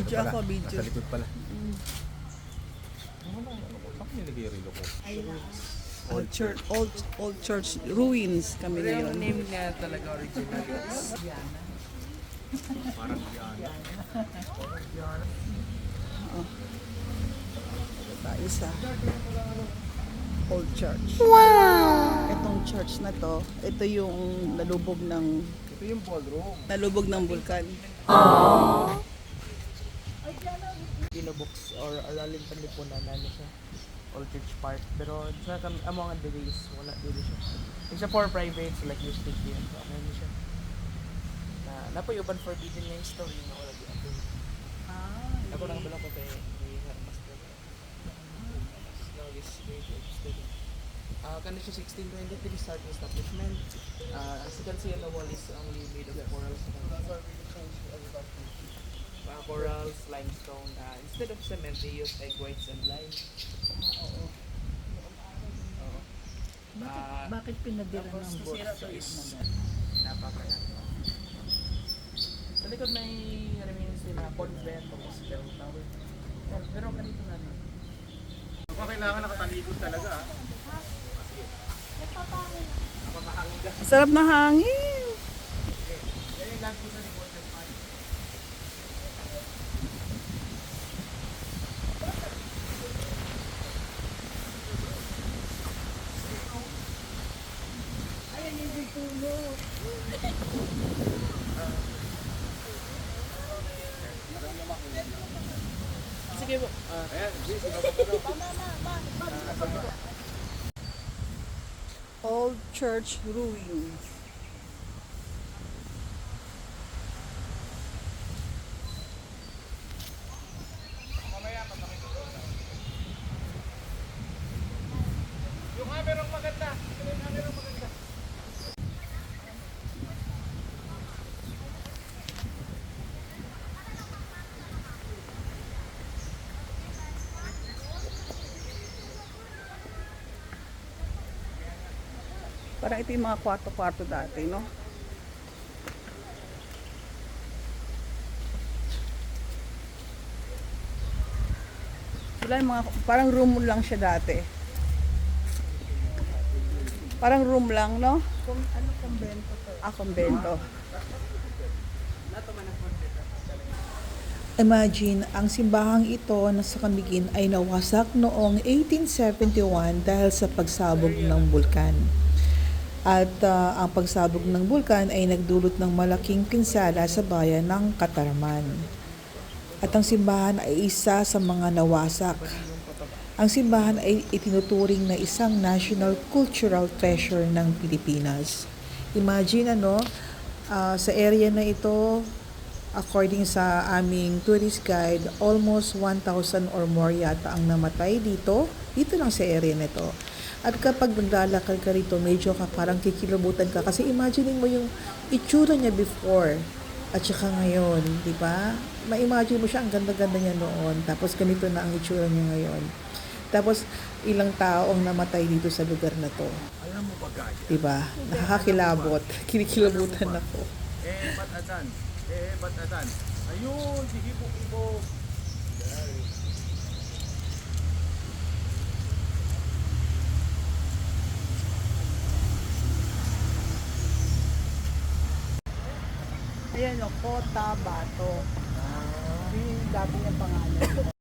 Video pala. ako, video. Nasa likod pala. Saan nilagay yung relo ko? Old church ruins kami Pero yung ngayon. name niya talaga original is Parang yan. Tayo sa old church. Wow! Itong church na to, ito yung nalubog ng bulkan. Ginobooks or Aralin Panlipunan na ano siya. Old Church Park. Pero sa among the days, wala dito siya. Yung siya for private, so like you stick here. So, ano siya. Na po yung open forbidden niya yung story na wala di ato. Ako nang balong ko kay Master. Now this grade of student. Kano siya 1623 starting establishment. As you can see on the wall is only made of corals. Corals, limestone. Instead of cement, they use egg whites and lime. Bakit pinadala ng boat sa isla? Napakaganda. Sa likod may remains din na convent o hostel tower. Pero ganito na lang. Kailangan nakatalikod talaga. Sarap na hangin. Yan lang po sa likod. Sige po. Old church ruins. Yung hamerong maganda. Yung hamerong maganda. Parang ito yung mga kwarto-kwarto dati, no? Wala yung mga, parang room lang siya dati. Parang room lang, no? Ano kumbento to? Kumbento. Imagine, ang simbahang ito na sa Camiguin ay nawasak noong 1871 dahil sa pagsabog ng bulkan. At ang pagsabog ng bulkan ay nagdulot ng malaking pinsala sa bayan ng Catarman. At ang simbahan ay isa sa mga nawasak. Ang simbahan ay itinuturing na isang national cultural treasure ng Pilipinas. Imagine sa area na ito, according sa aming tourist guide, almost 1,000 or more yata ang namatay dito lang sa area nito. At kapag naglalakad ka rito, medyo parang kikilabutan ka. Kasi imagine mo yung itsura niya before at saka ngayon, di ba? Ma-imagine mo siya, ang ganda-ganda niya noon. Tapos ganito na ang itsura niya ngayon. Tapos ilang tao ang namatay dito sa lugar na to. Alam mo ba gaya? Di ba? Nakakakilabot. Kinikilabutan ako. Ba't adan? Ba't adan? Ayun, sige po ibo. Ayan o, Cotabato. Yung dati niyang pangalan.